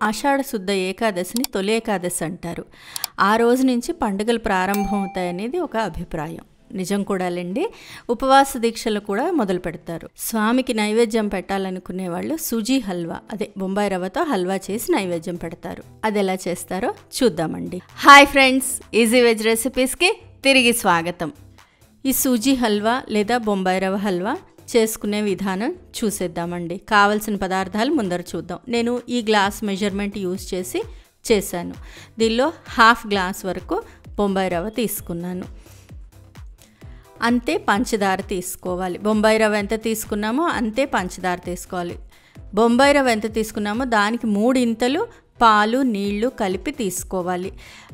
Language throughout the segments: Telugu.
ఆషాఢ శుద్ధ ఏకాదశిని తొలి ఏకాదశి అంటారు. ఆ రోజు నుంచి పండుగలు ప్రారంభం అవుతాయనేది ఒక అభిప్రాయం. నిజం కూడాలండి. ఉపవాస దీక్షలు కూడా మొదలు పెడతారు. స్వామికి నైవేద్యం పెట్టాలనుకునే వాళ్ళు సూజీ హల్వా, అదే బొంబాయి రవ్వతో హల్వా చేసి నైవేద్యం పెడతారు. అది ఎలా చేస్తారో చూద్దామండి. హాయ్ ఫ్రెండ్స్, ఈజీ వెజ్ రెసిపీస్కి తిరిగి స్వాగతం. ఈ సూజీ హల్వా లేదా బొంబాయి రవ్వ హల్వా చేసుకునే విధానం చూసేద్దామండి. కావలసిన పదార్థాలు ముందర చూద్దాం. నేను ఈ గ్లాస్ మెజర్మెంట్ యూజ్ చేసి చేశాను. దీనిలో హాఫ్ గ్లాస్ వరకు బొంబాయి రవ్వ తీసుకున్నాను. అంతే పంచదార తీసుకోవాలి. బొంబాయి రవ్వ ఎంత తీసుకున్నామో అంతే పంచదార తీసుకోవాలి. బొంబాయి రవ్వ ఎంత తీసుకున్నామో దానికి 3 ఇంతలు పాలు నీళ్లు కలిపి తీసుకోవాలి.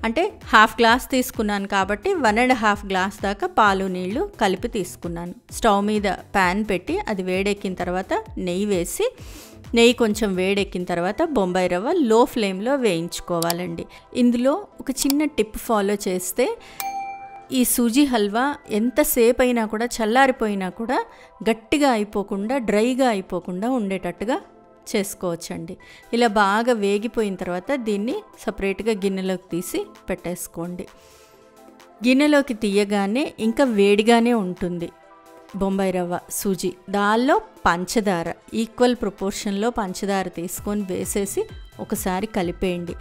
అంటే హాఫ్ గ్లాస్ తీసుకున్నాను కాబట్టి 1.5 గ్లాస్ దాకా పాలు నీళ్లు కలిపి తీసుకున్నాను. స్టవ్ మీద ప్యాన్ పెట్టి అది వేడెక్కిన తర్వాత నెయ్యి వేసి, నెయ్యి కొంచెం వేడెక్కిన తర్వాత బొంబాయి రవ్వ లో ఫ్లేమ్లో వేయించుకోవాలండి. ఇందులో ఒక చిన్న టిప్ ఫాలో చేస్తే ఈ సూజీ హల్వా ఎంతసేపు అయినా కూడా, చల్లారిపోయినా కూడా గట్టిగా అయిపోకుండా, డ్రైగా అయిపోకుండా ఉండేటట్టుగా చేసుకోవచ్చండి. ఇలా బాగా వేగిపోయిన తర్వాత దీన్ని సపరేట్గా గిన్నెలోకి తీసి పెట్టేసుకోండి. గిన్నెలోకి తీయగానే ఇంకా వేడిగానే ఉంటుంది బొంబాయి రవ్వ సూజీ. దానిలో పంచదార ఈక్వల్ ప్రపోర్షన్లో పంచదార తీసుకొని వేసేసి ఒకసారి కలిపేయండి.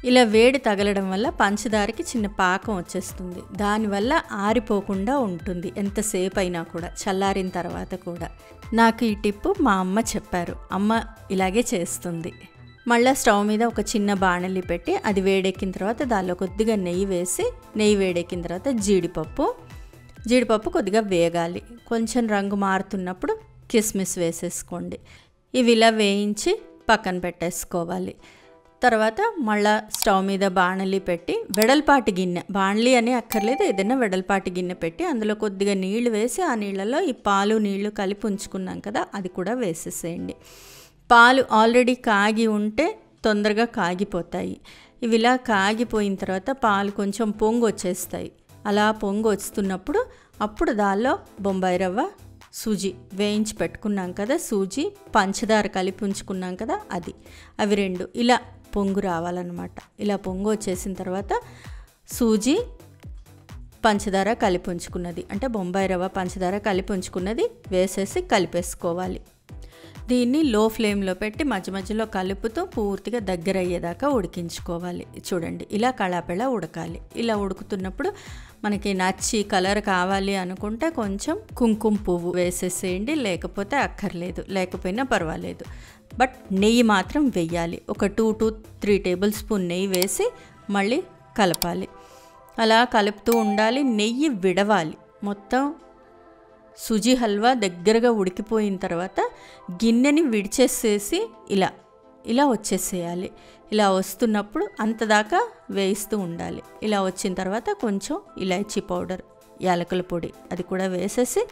ఇలా వేడి తగలడం వల్ల పంచదారకి చిన్న పాకం వచ్చేస్తుంది. దానివల్ల ఆరిపోకుండా ఉంటుంది ఎంతసేపు అయినా కూడా, చల్లారిన తర్వాత కూడా. నాకు ఈ టిప్పు మా అమ్మ చెప్పారు. అమ్మ ఇలాగే చేస్తుంది. మళ్ళీ స్టవ్ మీద ఒక చిన్న బాణలి పెట్టి అది వేడెక్కిన తర్వాత దానిలో కొద్దిగా నెయ్యి వేసి, నెయ్యి వేడెక్కిన తర్వాత జీడిపప్పు కొద్దిగా వేగాలి. కొంచెం రంగు మారుతున్నప్పుడు కిస్మిస్ వేసేసుకోండి. ఇవి ఇలా వేయించి పక్కన పెట్టేసుకోవాలి. తర్వాత మళ్ళీ స్టవ్ మీద బాణలి పెట్టి వెడల్పాటి గిన్నె, బాణలి అని అక్కర్లేదు, ఏదైనా వెడల్పాటి గిన్నె పెట్టి అందులో కొద్దిగా నీళ్లు వేసి ఆ నీళ్ళలో ఈ పాలు నీళ్లు కలిపి ఉంచుకున్నాం కదా అది కూడా వేసేసేయండి. పాలు ఆల్రెడీ కాగి ఉంటే తొందరగా కాగిపోతాయి. ఇవి ఇలా కాగిపోయిన తర్వాత పాలు కొంచెం పొంగు వచ్చేస్తాయి. అలా పొంగు వస్తున్నప్పుడు అప్పుడు దానిలో బొంబాయి రవ్వ, సూజీ వేయించి పెట్టుకున్నాం కదా, సూజీ పంచదార కలిపి ఉంచుకున్నాం కదా అది, అవి 2 ఇలా పొంగు రావాలన్నమాట. ఇలా పొంగు వచ్చేసిన తర్వాత సూజీ పంచదార కలిపి ఉంచుకున్నది, అంటే బొంబాయి రవ్వ పంచదార కలిపి ఉంచుకున్నది వేసేసి కలిపేసుకోవాలి. దీన్ని లో ఫ్లేమ్లో పెట్టి మధ్య మధ్యలో కలుపుతూ పూర్తిగా దగ్గర అయ్యేదాకా ఉడికించుకోవాలి. చూడండి, ఇలా కళాపెళ ఉడకాలి. ఇలా ఉడుకుతున్నప్పుడు మనకి నచ్చి కలర్ కావాలి అనుకుంటే కొంచెం కుంకుమ పువ్వు వేసేసేయండి, లేకపోతే అక్కర్లేదు, లేకపోయినా పర్వాలేదు. బట్ నెయ్యి మాత్రం వెయ్యాలి. ఒక 2 to 3 టేబుల్ స్పూన్ నెయ్యి వేసి మళ్ళీ కలపాలి. అలా కలుపుతూ ఉండాలి. నెయ్యి విడవాలి. మొత్తం సూజీ హల్వా దగ్గరగా ఉడికిపోయిన తర్వాత గిన్నెని విడిచేసేసి ఇలా వచ్చేసేయాలి. ఇలా వస్తున్నప్పుడు అంతదాకా వేయిస్తూ ఉండాలి. ఇలా వచ్చిన తర్వాత కొంచెం ఇలాచీ పౌడర్, యాలకుల పొడి అది కూడా వేసేసి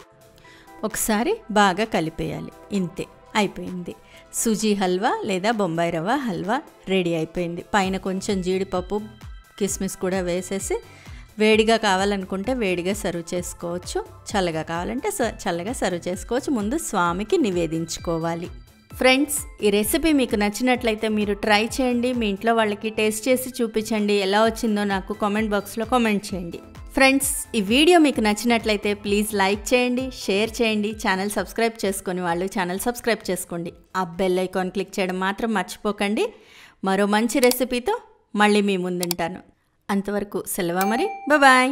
ఒకసారి బాగా కలిపేయాలి. ఇంతే, అయిపోయింది. సూజీ హల్వా లేదా బొంబాయి రవ్వ హల్వా రెడీ అయిపోయింది. పైన కొంచెం జీడిపప్పు, కిస్మిస్ కూడా వేసేసి వేడిగా కావాలనుకుంటే వేడిగా సర్వ్ చేసుకోవచ్చు, చల్లగా కావాలంటే చల్లగా సర్వ్ చేసుకోవచ్చు. ముందు స్వామికి నివేదించుకోవాలి. ఫ్రెండ్స్, ఈ రెసిపీ మీకు నచ్చినట్లయితే మీరు ట్రై చేయండి. మీ ఇంట్లో వాళ్ళకి టేస్ట్ చేసి చూపించండి. ఎలా వచ్చిందో నాకు కామెంట్ బాక్స్లో కామెంట్ చేయండి. ఫ్రెండ్స్, ఈ వీడియో మీకు నచ్చినట్లయితే ప్లీజ్ లైక్ చేయండి, షేర్ చేయండి. ఛానల్ సబ్స్క్రైబ్ చేసుకొని వాళ్ళు ఛానల్ సబ్స్క్రైబ్ చేసుకోండి. ఆ బెల్ ఐకాన్ క్లిక్ చేయడం మాత్రం మర్చిపోకండి. మరో మంచి రెసిపీతో మళ్ళీ మీ ముందుంటాను. అంతవరకు సెలవు మరి. బాయ్.